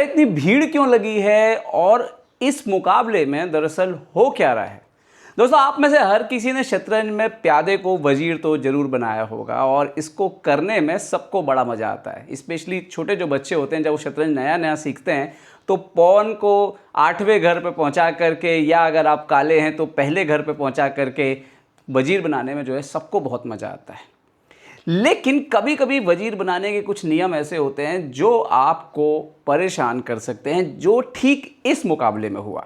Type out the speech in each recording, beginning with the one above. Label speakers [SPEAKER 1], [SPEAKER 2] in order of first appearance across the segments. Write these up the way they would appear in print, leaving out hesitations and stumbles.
[SPEAKER 1] इतनी भीड़ क्यों लगी है और इस मुकाबले में दरअसल हो क्या रहा है। दोस्तों, आप में से हर किसी ने शतरंज में प्यादे को वजीर तो जरूर बनाया होगा और इसको करने में सबको बड़ा मज़ा आता है। स्पेशली छोटे जो बच्चे होते हैं, जब वो शतरंज नया नया सीखते हैं तो पॉन को 8वें घर पे पहुंचा करके, या अगर आप काले हैं तो पहले घर पे पहुंचा करके वजीर बनाने में जो है सबको बहुत मज़ा आता है। लेकिन कभी कभी वजीर बनाने के कुछ नियम ऐसे होते हैं जो आपको परेशान कर सकते हैं, जो ठीक इस मुकाबले में हुआ।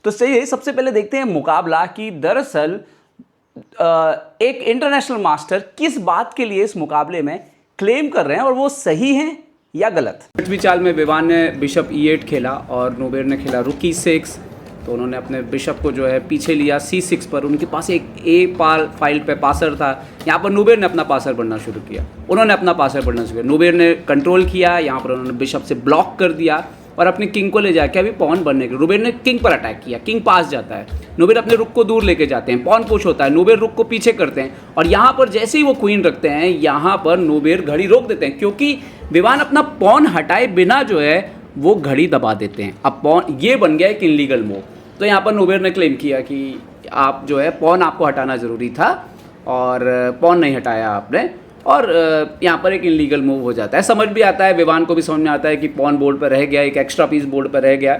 [SPEAKER 1] तो सही है, सबसे पहले देखते हैं मुकाबला कि दरअसल एक इंटरनेशनल मास्टर किस बात के लिए इस मुकाबले में क्लेम कर रहे हैं और वो सही हैं या गलत। 8वीं चाल में विवान ने बिशप E8 खेला और नोबेर ने खेला रुक E6। तो उन्होंने अपने बिशप को जो है पीछे लिया C6 पर। उनके पास एक A फाइल पे पासर था। यहाँ पर नोबेर ने अपना पासर बढ़ना शुरू किया। उन्होंने अपना पासर बढ़ना शुरू किया। नोबेर ने कंट्रोल किया, यहाँ पर उन्होंने बिशप से ब्लॉक कर दिया और अपने किंग को ले जाके अभी पॉन बनने के नोबेर ने किंग पर अटैक किया। किंग पास जाता है, नोबेर अपने रुक को दूर लेके जाते हैं, पॉन पुश होता है, नोबेर रुक को पीछे करते हैं और यहाँ पर जैसे ही वो क्वीन रखते हैं, यहाँ पर नोबेर घड़ी रोक देते हैं क्योंकि विवान अपना पॉन हटाए बिना जो है वो घड़ी दबा देते हैं। अब पॉन ये बन गया एक इनलीगल मूव। तो यहाँ पर नोबेर ने क्लेम किया कि आप जो है पॉन आपको हटाना ज़रूरी था और पॉन नहीं हटाया आपने, और यहाँ पर एक इनलीगल मूव हो जाता है। समझ भी आता है, विवान को भी समझ में आता है कि पॉन बोर्ड पर रह गया, एक एक्स्ट्रा पीस बोर्ड पर रह गया।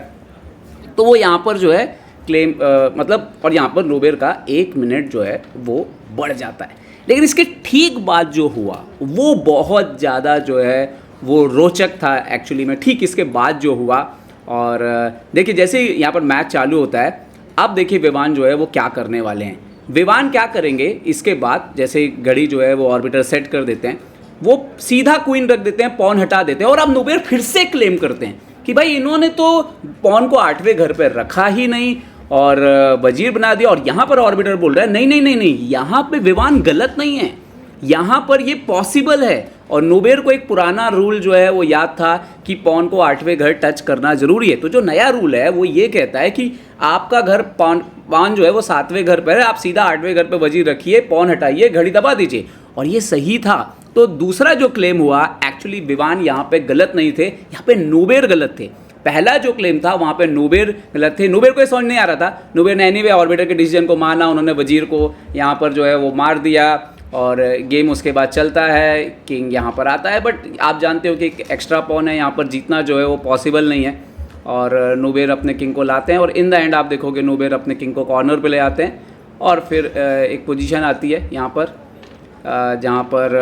[SPEAKER 1] तो वो यहाँ पर जो है क्लेम मतलब, और यहाँ पर नोबेर का 1 मिनट जो है वो बढ़ जाता है। लेकिन इसके ठीक बाद जो हुआ वो बहुत ज़्यादा जो है वो रोचक था एक्चुअली में। ठीक इसके बाद जो हुआ, और देखिए जैसे ही यहाँ पर मैच चालू होता है, अब देखिए विवान जो है वो क्या करने वाले हैं। विवान क्या करेंगे इसके बाद, जैसे घड़ी जो है वो ऑर्बिटर सेट कर देते हैं, वो सीधा क्वीन रख देते हैं, पॉन हटा देते हैं। और अब नोबेर फिर से क्लेम करते हैं कि भाई इन्होंने तो पॉन को 8वें घर पर रखा ही नहीं और वजीर बना दिया। और यहाँ पर ऑर्बिटर बोल रहा है नहीं नहीं नहीं नहीं, यहाँ पे विवान गलत नहीं है, यहाँ पर ये पॉसिबल है। और नोबेर को एक पुराना रूल जो है वो याद था कि पॉन को 8वें घर टच करना जरूरी है। तो जो नया रूल है वो ये कहता है कि आपका घर पॉन जो है वो 7वें घर पर है, आप सीधा 8वें घर पर वजीर रखिए, पॉन हटाइए, घड़ी दबा दीजिए। और ये सही था। तो दूसरा जो क्लेम हुआ, एक्चुअली विवान यहाँ पे गलत नहीं थे, यहाँ पे नोबेर गलत थे। पहला जो क्लेम था वहाँ पे नोबेर गलत थे। नोबेर को ये समझ नहीं आ रहा था। नोबेर ने एनीवे ऑर्बिटर के डिसीजन को माना, उन्होंने वजीर को यहाँ पर जो है वो मार दिया और गेम उसके बाद चलता है, किंग यहाँ पर आता है। बट आप जानते हो कि एक एक्स्ट्रा पॉन है, यहाँ पर जीतना जो है वो पॉसिबल नहीं है और नोबेर अपने किंग को लाते हैं। और इन द एंड आप देखोगे नोबेर अपने किंग को कॉर्नर पे ले आते हैं और फिर एक पोजीशन आती है यहाँ पर जहाँ पर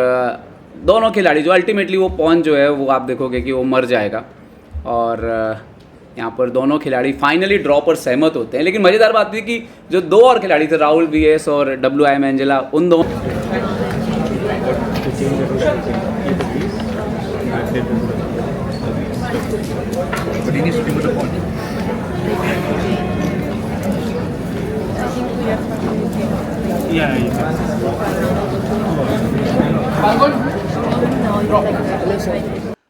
[SPEAKER 1] दोनों खिलाड़ी जो अल्टीमेटली वो पॉन जो है वो आप देखोगे कि वो मर जाएगा। और यहाँ पर दोनों खिलाड़ी फाइनली ड्रॉ पर सहमत होते हैं। लेकिन मज़ेदार बात थी कि जो 2 और खिलाड़ी थे, राहुल VS और WM एंजेला, उन दोनों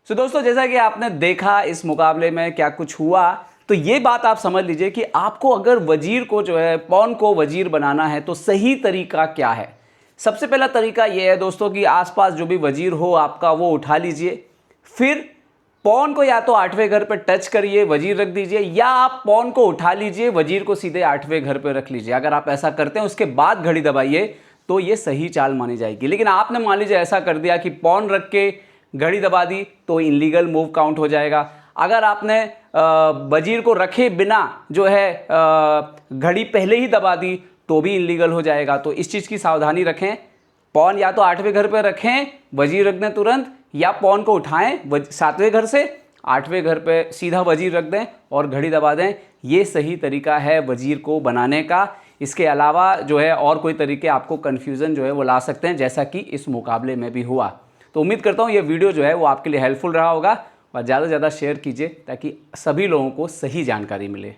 [SPEAKER 1] तो दोस्तों, जैसा कि आपने देखा इस मुकाबले में क्या कुछ हुआ, तो ये बात आप समझ लीजिए कि आपको अगर वजीर को जो है पॉन को वजीर बनाना है तो सही तरीका क्या है। सबसे पहला तरीका ये है दोस्तों कि आसपास जो भी वजीर हो आपका वो उठा लीजिए, फिर पॉन को या तो 8वें घर पर टच करिए, वजीर रख दीजिए, या आप पॉन को उठा लीजिए, वजीर को सीधे 8वें घर पर रख लीजिए। अगर आप ऐसा करते हैं उसके बाद घड़ी दबाइए तो ये सही चाल मानी जाएगी। लेकिन आपने मान लीजिए ऐसा कर दिया कि पॉन रख के घड़ी दबा दी तो इनलीगल मूव काउंट हो जाएगा। अगर आपने वजीर को रखे बिना जो है घड़ी पहले ही दबा दी तो भी इनलीगल हो जाएगा। तो इस चीज़ की सावधानी रखें। पॉन या तो 8वें घर पर रखें, वजीर रख दें तुरंत, या पॉन को उठाएं 7वें घर से 8वें घर पे सीधा वजीर रख दें और घड़ी दबा दें। ये सही तरीका है वजीर को बनाने का। इसके अलावा जो है और कोई तरीके आपको कन्फ्यूज़न जो है वो ला सकते हैं, जैसा कि इस मुकाबले में भी हुआ। तो उम्मीद करता हूँ ये वीडियो जो है वो आपके लिए हेल्पफुल रहा होगा और ज़्यादा से ज़्यादा शेयर कीजिए ताकि सभी लोगों को सही जानकारी मिले।